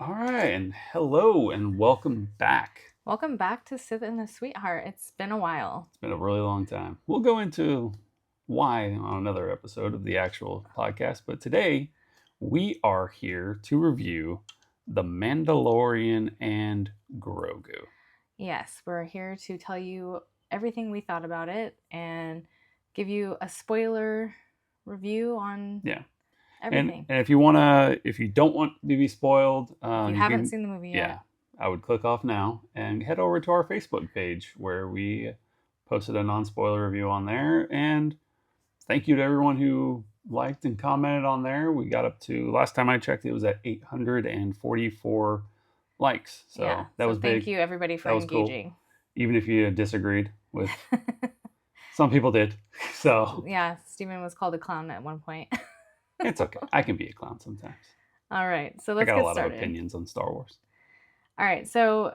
All right, and hello, and welcome back. Welcome back to Sith and The Sweetheart. It's been a while. It's been a really long time. We'll go into why on another episode of the actual podcast, but today we are here to review The Mandalorian and Grogu. Yes, we're here to tell you everything we thought about it and give you a spoiler review on Yeah, and everything. and if you don't want to be spoiled, If you you haven't can, seen the movie yeah, yet, I would click off now and head over to our Facebook page where we posted a non-spoiler review on there. And thank you to everyone who liked and commented on there. We got up to, last time I checked, it was at 844 likes. yeah. So that So was thank big. you everybody for That was cool. engaging. Even if you disagreed with, some people did. So Yeah, Steven was called a clown at one point. it's okay. I can be a clown sometimes. All right, so I let's got a get lot of started. opinions on Star Wars. All right, so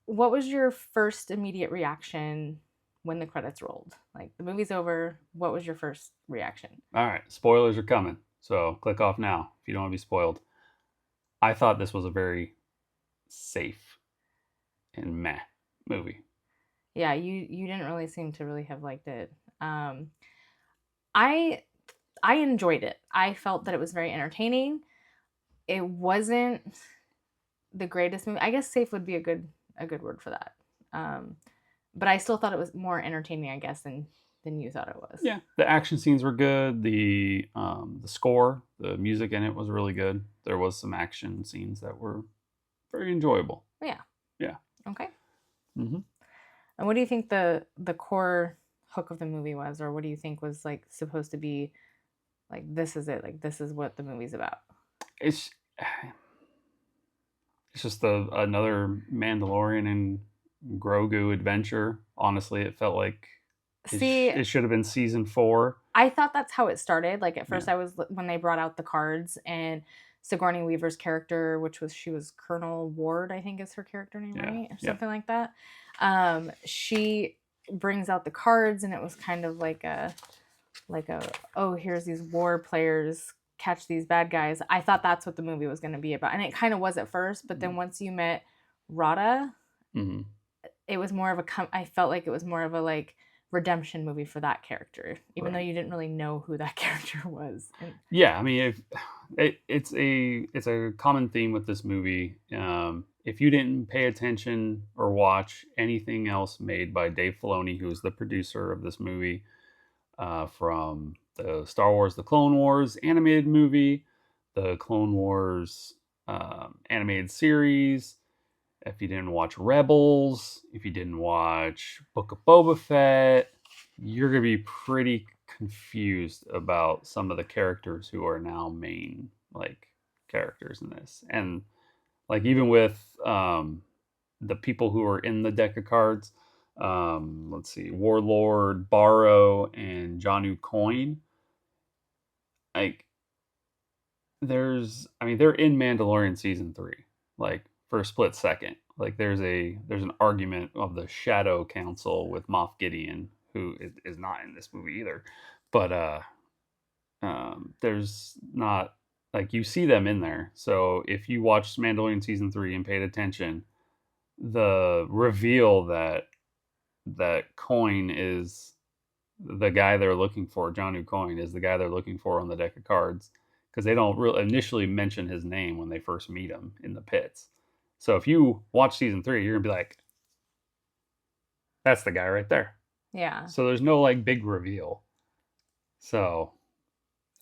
what was your first immediate reaction when the credits rolled? Like the movie's over, what was your first reaction? All right, spoilers are coming. So click off now if you don't want to be spoiled. I thought this was a very safe and meh movie. Yeah, you didn't really seem to really have liked it. Um, I I enjoyed it. I felt that it was very entertaining. It wasn't the greatest movie. I guess safe would be a good word for that. Um, but I still thought it was more entertaining, I guess, than you thought it was. Yeah, the action scenes were good. The score, the music in it was really good. There was some action scenes that were very enjoyable. Yeah. Yeah. Okay. hmm And what do you think the core hook of the movie was, or what do you think was like supposed to be like this is it, like this is what the movie's about? It's it's just another Mandalorian and Grogu adventure. Honestly, it felt like See, it should have been season 4. I thought that's how it started. Like at Yeah. first, I was when they brought out the cards and Sigourney Weaver's character, which was she was Colonel Ward, I think is her character name, Yeah. right, or Yeah. something like that. She brings out the cards, and it was kind of like a oh, here's these war players, catch these bad guys. I thought that's what the movie was going to be about, and it kind of was at first. But then once you met Rada, Mm-hmm. it was more of a I felt like it was more of a like redemption movie for that character, even though Right. you didn't really know who that character was. And Yeah, I mean, if it's a common theme with this movie. If you didn't pay attention or watch anything else made by Dave Filoni, who is the producer of this movie, from the Star Wars: The Clone Wars animated movie, the Clone Wars animated series, if you didn't watch Rebels, if you didn't watch Book of Boba Fett, you're gonna be pretty confused about some of the characters who are now main like characters in this. And like even with the people who are in the deck of cards, let's see, Warlord, Barrow, and Janu Coin. Like they're in Mandalorian season 3, like for a split second. Like there's an argument of the Shadow Council with Moff Gideon, who is not in this movie either. But there's not, like, you see them in there. So if you watched Mandalorian season 3 and paid attention, the reveal that Coin is the guy they're looking for, Janu Coin is the guy they're looking for on the deck of cards, because they don't really initially mention his name when they first meet him in the pits. So if you watch season 3, you're gonna be like, "That's the guy right there." yeah, So there's no like big reveal. So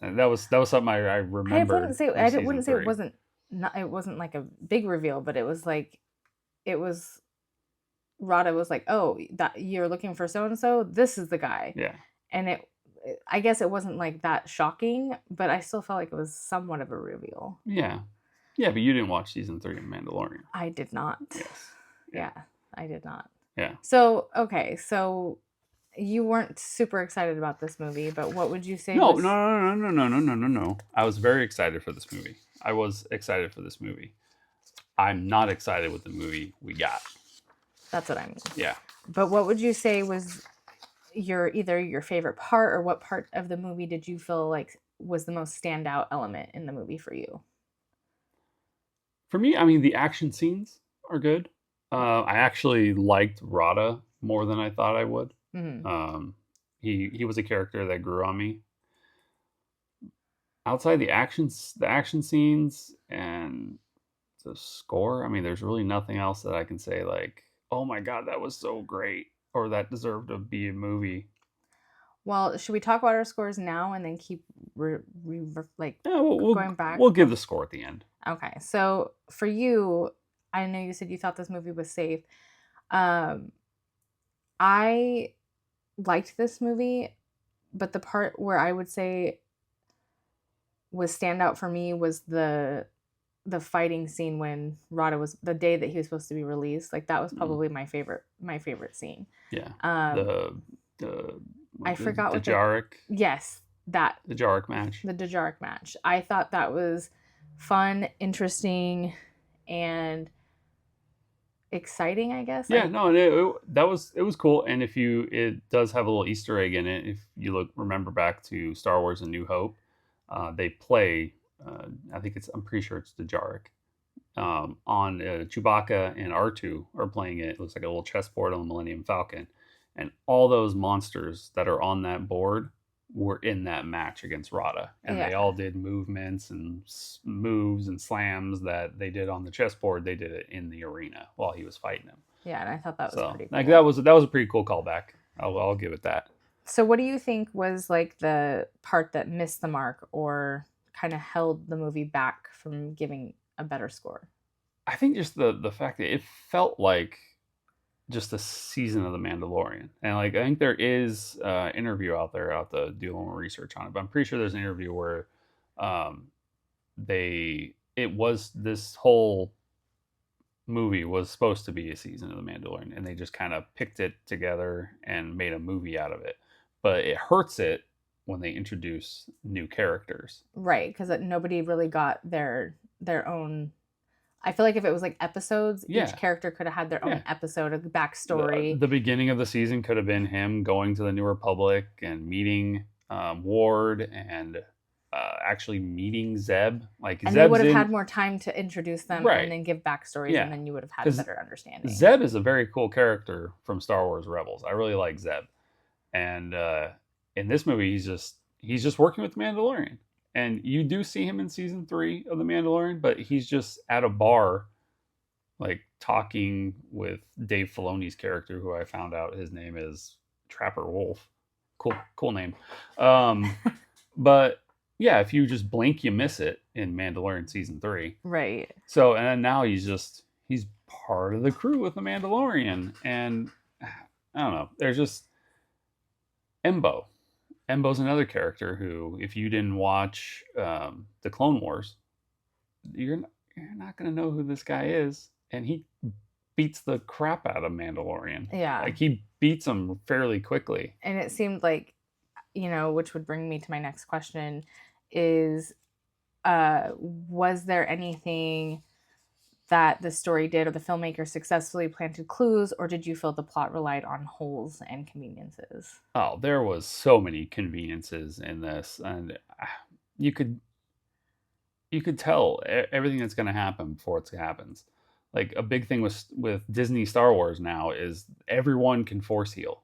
and that was something I I wouldn't remembered say from I season wouldn't say it 3. wasn't not it wasn't like a big reveal, but it was like it was Rada was like, oh, that you're looking for so and so. This is the guy, Yeah, and I guess it wasn't like that shocking, but I still felt like it was somewhat of a reveal. yeah, yeah. But you didn't watch season 3 of Mandalorian. I did not. Yes. Yeah. Yeah, I did not. Yeah. So, okay, so you weren't super excited about this movie, but what would you say No, no, was no, no, no, no, no, no, no. I was very excited for this movie. I was excited for this movie. I'm not excited with the movie we got. that's what I mean. Yeah. But what would you say was either your favorite part or what part of the movie did you feel like was the most standout element in the movie for you? For me, I mean, the action scenes are good. I actually liked Rada more than I thought I would. Hmm. Um, he was a character that grew on me. Outside the action scenes and the score, I mean, there's really nothing else that I can say like, oh my god, that was so great, or that deserved to be a movie. Well, should we talk about our scores now and then keep like Yeah, going back? we'll give the score at the end. Okay, so for you, I know you said you thought this movie was safe. Um, I liked this movie, but the part where I would say was standout for me was the fighting scene when Rada was the day that he was supposed to be released. Like that was Mm, probably my favorite scene. yeah, Um, the I forgot the what the Jarek yes that the Jarek match. the Dejarik match. I thought that was fun, interesting, and exciting. I guess Yeah, I no, that was it was cool, and if you it does have a little Easter egg in it. If you remember back to Star Wars: A New Hope, they play. I think I'm pretty sure it's the Jarek. On Chewbacca and R2 are playing it. It looks like a little chessboard on the Millennium Falcon, and all those monsters that are on that board were in that match against Rada, and yeah they all did movements and moves and slams that they did on the chessboard. They did it in the arena while he was fighting him. yeah, and I thought that was So pretty like cool. that was a pretty cool callback. I'll give it that. So, what do you think was like the part that missed the mark or kind of held the movie back from giving a better score? I think just the fact that it felt like just a season of the Mandalorian, and like I think there is interview out there. I'll have to do a little more research on it, but I'm pretty sure there's an interview where um, it was this whole movie was supposed to be a season of the Mandalorian, and they just kind of picked it together and made a movie out of it. But it hurts it when they introduce new characters. Right, because nobody really got their own. I feel like if it was like episodes, each Yeah, character could have had their yeah. own episode, a backstory. The beginning of the season could have been him going to the New Republic and meeting Ward and actually meeting Zeb. Like And they would Zeb's have in had more time to introduce them and right, then give backstories, and yeah, then you would have had a because better understanding. Zeb is a very cool character from Star Wars Rebels. I really like Zeb, and in this movie, he's just working with the Mandalorian, and you do see him in season 3 of the Mandalorian, but he's just at a bar, like talking with Dave Filoni's character, who I found out his name is Trapper Wolf. Cool name. Um, but yeah, if you just blink, you miss it in Mandalorian season 3. Right. So and then now he's part of the crew with the Mandalorian, and I don't know. There's just Embo. Embo's another character who, if you didn't watch the Clone Wars, you're not gonna know who this guy is, and he beats the crap out of Mandalorian. Yeah. Like he beats him fairly quickly. And it seemed like, which would bring me to my next question is was there anything that the story did or the filmmaker successfully planted clues, or did you feel the plot relied on holes and conveniences? Oh, there was so many conveniences in this, and you could tell everything that's going to happen before it happens. Like a big thing with Disney Star Wars now is everyone can force heal.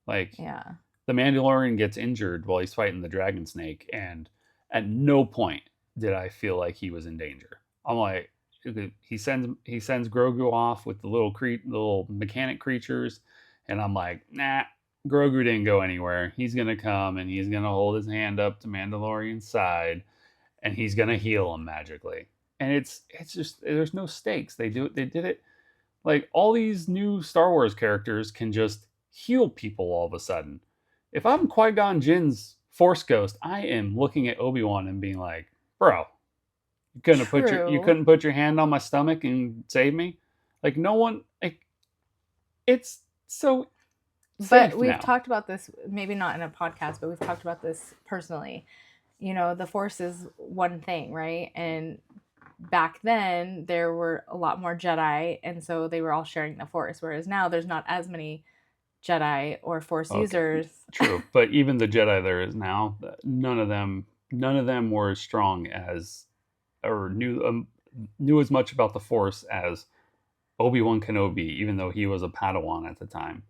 Like Yeah. the Mandalorian gets injured while he's fighting the dragon snake, and at no point did I feel like he was in danger. I'm like, he sends Grogu off with the little mechanic creatures, and I'm like, nah, Grogu didn't go anywhere. He's gonna come and he's gonna hold his hand up to Mandalorian's side, and he's gonna heal him magically. And it's just there's no stakes. They did it like all these new Star Wars characters can just heal people all of a sudden. If I'm Qui-Gon Jinn's Force Ghost, I am looking at Obi-Wan and being like, "Bro, you True. couldn't put your hand on my stomach and save me." Like no one like it's so But safe we've now. talked about this, maybe not in a podcast, but we've talked about this personally. The Force is one thing, right? And back then, there were a lot more Jedi, and so they were all sharing the Force, whereas now there's not as many Jedi or Force Okay, users. true, but even the Jedi there is now, none of them were as strong as or knew knew as much about the Force as Obi-Wan Kenobi, even though he was a Padawan at the time,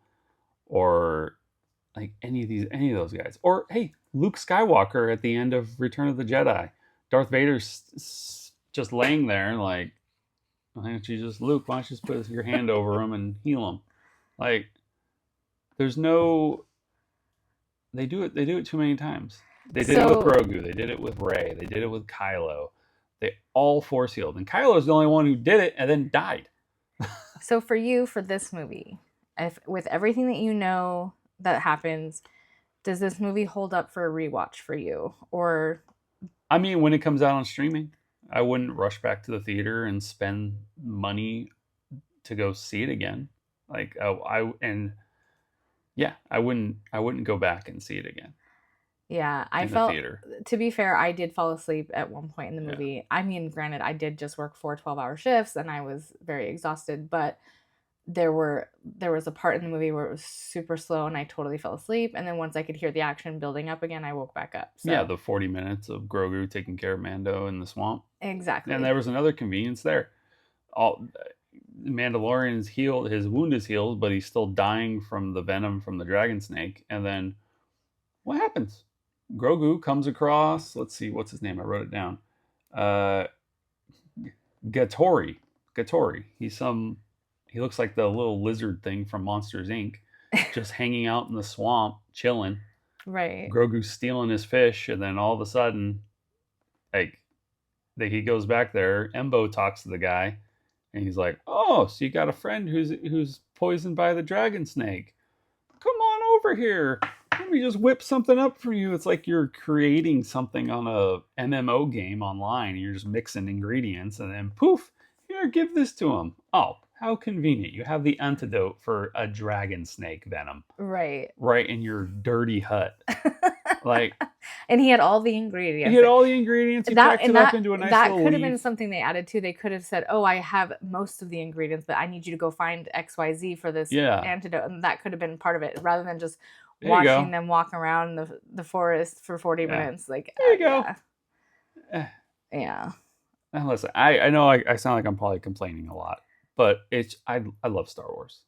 or like any of those guys, or hey, Luke Skywalker at the end of Return of the Jedi. Darth Vader's just laying there, like, why don't you just Luke? Why don't you just put your hand over him and heal him? Like, there's no. They do it. They do it too many times. They did it with So Grogu. They did it with Rey. They did it with Kylo. They all force healed, and Kylo's the only one who did it and then died. so for you, for this movie, if with everything that you know that happens, does this movie hold up for a rewatch for you? Or I mean, when it comes out on streaming, I wouldn't rush back to the theater and spend money to go see it again. Like I and yeah, I wouldn't go back and see it again yeah, I in the felt, theater. to be fair, I did fall asleep at one point in the Yeah. movie. I mean, granted, I did just work 4 12-hour shifts and I was very exhausted, but there was a part in the movie where it was super slow and I totally fell asleep. And then once I could hear the action building up again, I woke back up. Yeah, So the 40 minutes of Grogu taking care of Mando in the swamp. And exactly. there was another convenience there. All Mandalorian's healed, his wound is healed, but he's still dying from the venom from the dragon snake. And then what happens? Grogu comes across, let's see, what's his name? I wrote it down. Uh Gatori. Gatori. He looks like the little lizard thing from Monsters Inc. Just hanging out in the swamp, chilling. Right. Grogu's stealing his fish, and then all of a sudden, like, he goes back there. Embo talks to the guy, and he's like, "Oh, so you got a friend who's poisoned by the dragon snake? Come on over here. Let me just whip something up for you." It's like you're creating something on a MMO game online. And you're just mixing ingredients, and then poof, here, give this to him. Oh, how convenient! You have the antidote for a dragon snake venom Right. right in your dirty hut. Like, And he had all the he ingredients. had all the ingredients. He That packed and it up into a nice that little could have been leaf. something they added to. They could have said, "Oh, I have most of the ingredients, but I need you to go find XYZ for this Yeah, antidote." And that could have been part of it, rather than just there you watching go. them walk around the forest for 40 Yeah, minutes. Like, there you go. yeah, Eh, yeah, and listen, I know I sound like I'm probably complaining a lot, but I love Star Wars,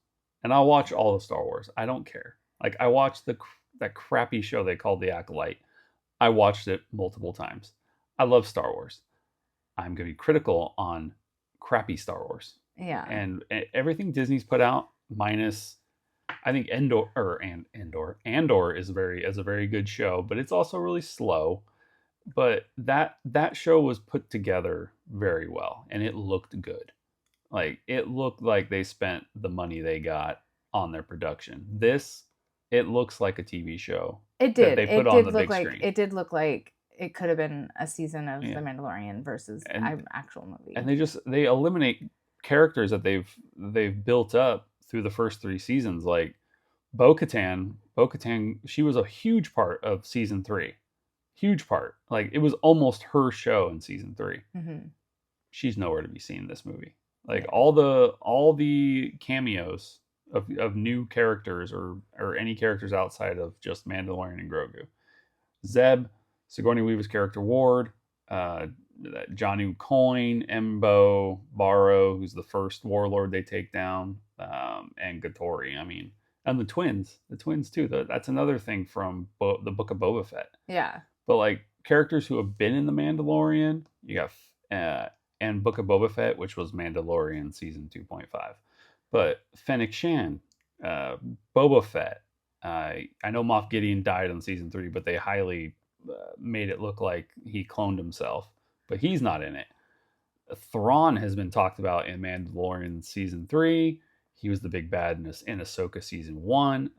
and I'll watch all the Star Wars. I don't care. Like, I watched that crappy show they called The Acolyte. I watched it multiple times. I love Star Wars. I'm going to be critical on crappy Star Wars yeah. and everything Disney's put out, minus I think Andor is a very good show, but it's also really slow. But that show was put together very well, and it looked good. Like, it looked like they spent the money they got on their production. This, it looks like a TV show It that did. they put on the Look big like screen. it could have been a season of The Yeah, Mandalorian versus and an actual movie. and they eliminate characters that they've built up through the first 3 seasons, like Bo-Katan. Bo-Katan, she was a huge part of season 3. Huge part. Like, it was almost her show in season 3. Hmm. She's nowhere to be seen in this movie. Like, Yeah, all the cameos of new characters, or any characters outside of just Mandalorian and Grogu. Zeb, Sigourney Weaver's character Ward, uh, Janu Coin, Embo, Barrow, who's the first warlord they take down, and Gatori. I mean, and the twins too. That's another thing from the Book of Boba Fett. yeah, But, like, characters who have been in the Mandalorian, you got and Book of Boba Fett, which was Mandalorian season 2.5. But Fennec Shan, Boba Fett. I know Moff Gideon died in season 3, but they highly made it look like he cloned himself. But he's not in it. Thrawn has been talked about in Mandalorian season 3. He was the big bad in Ahsoka season 1.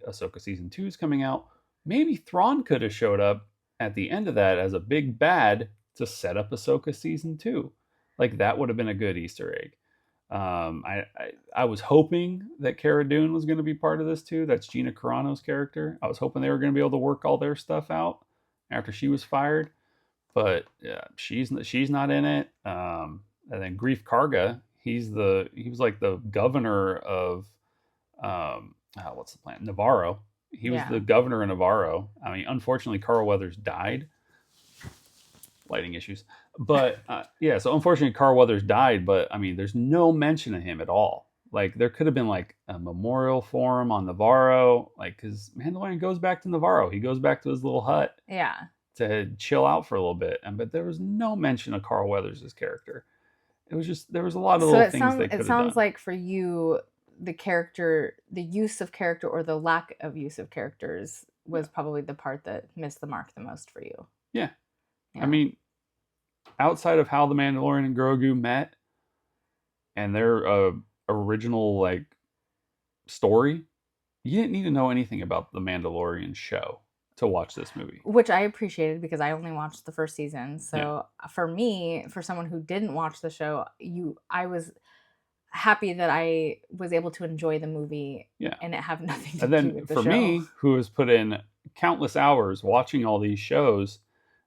Ahsoka season 2 is coming out. Maybe Thrawn could have showed up at the end of that as a big bad to set up Ahsoka season 2. Like, that would have been a good Easter egg. I was hoping that Cara Dune was going to be part of this too. That's Gina Carano's character. I was hoping they were going to be able to work all their stuff out after she was fired, but she's not in it. And then Grief Karga, he was like the governor of what's the planet, Navarro. He was yeah. the governor of Navarro. I mean, unfortunately, Carl Weathers died, lighting issues. But yeah, so unfortunately, Carl Weathers died. But I mean, there's no mention of him at all. Like there could have been like a memorial for him on Navarro, like because Mandalorian goes back to Navarro. He goes back to his little hut Yeah. to chill out for a little bit. And but there was no mention of Carl Weathers' character. It was just there was a lot of So little things they it could have sounds done. like for you the use of character or the lack of use of characters Yeah. was probably the part that missed the mark the most for you. Yeah. I Yeah. mean, outside of how the Mandalorian and Grogu met and their original like story, you didn't need to know anything about the Mandalorian show to watch this movie. Which I appreciated because I only watched the first season. Yeah. So for me, for someone who didn't watch the show, I was happy that I was able to enjoy the movie Yeah. and it have nothing to And do then with the for show. me, who has put in countless hours watching all these shows,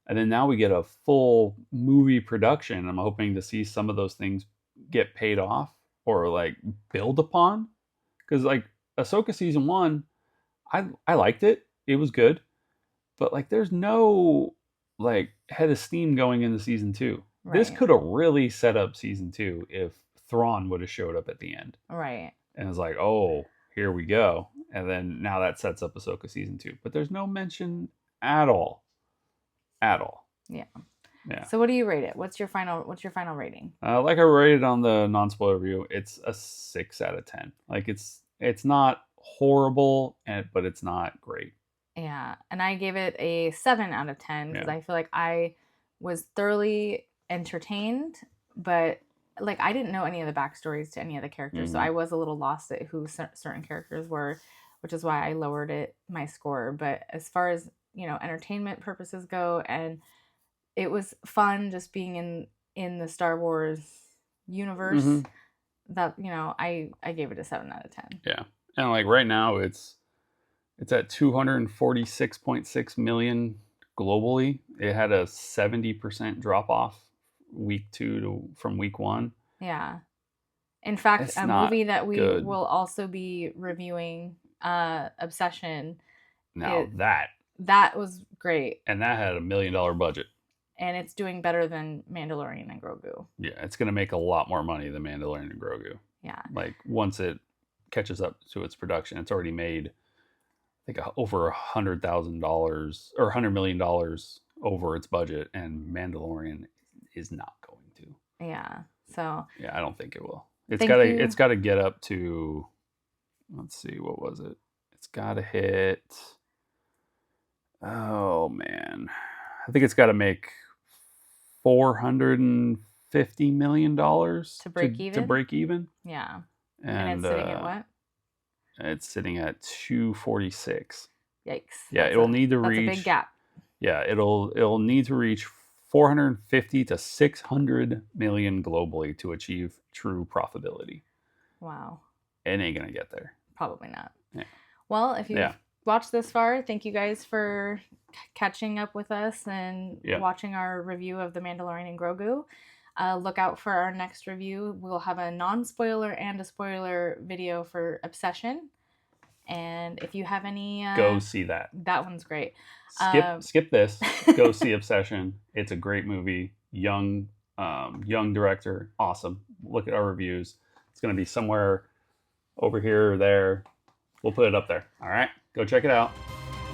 and then now we get a full movie production. I'm hoping to see some of those things get paid off or like build upon. Because like Ahsoka season 1, I liked it. It was good. But like there's no like head of steam going into season 2. This Right. could have really set up season 2 if Thrawn would have showed up at the end. Right. And it's like, oh, here we go. And then now that sets up Ahsoka season 2. But there's no mention at all. At all. Yeah. Yeah. So what do you rate it? What's your final rating? Like I rated on the non-spoiler review, it's a 6 out of 10. Like it's not horrible, but it's not great. Yeah, and I gave it a 7 out of 10 because Yeah. I feel like I was thoroughly entertained, but like I didn't know any of the backstories to any of the characters, so Mhm. I was a little lost at who certain characters were, which is why I lowered my score. But as far as entertainment purposes go, and it was fun just being in the Star Wars universe. Mhm. That I gave it a 7 out of 10. Yeah. And like right now it's at 246.6 million globally. It had a 70% drop off week 2 from week 1. Yeah. In fact, It's a not movie that we good. will also be reviewing, Obsession, Now it that was great, that had $1 million budget. and it's doing better than Mandalorian and Grogu. Yeah, it's going to make a lot more money than Mandalorian and Grogu. Yeah. Like once it catches up to its production, it's already made I think over $100,000 or $100 million over its budget, and Mandalorian is not going to. Yeah. So Yeah, I don't think it will. It's Thank got to you. it's got to get up to, let's see, what was it? It's got to hit, oh man, I think it's got to make $450 million To break even? To break even. yeah. And And it's sitting at what? it's sitting at 246. Yikes. Yeah, That's it'll need to that's reach a big gap. Yeah, it'll need to reach 450 to 600 million globally to achieve true profitability. Wow. It ain't gonna get there. Probably not. Yeah. Well, if you've Yeah. watched this far, thank you guys for catching up with us and Yeah. watching our review of The Mandalorian and Grogu. Look out for our next review. We'll have a non-spoiler and a spoiler video for Obsession. And if you have any... Go see that. That one's great. Skip this. Go see Obsession. It's a great movie. Young director. Awesome. Look at our reviews. It's gonna be somewhere over here or there. We'll put it up there. All right. Go check it out.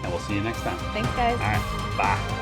And we'll see you next time. Thanks, guys. All right. Bye.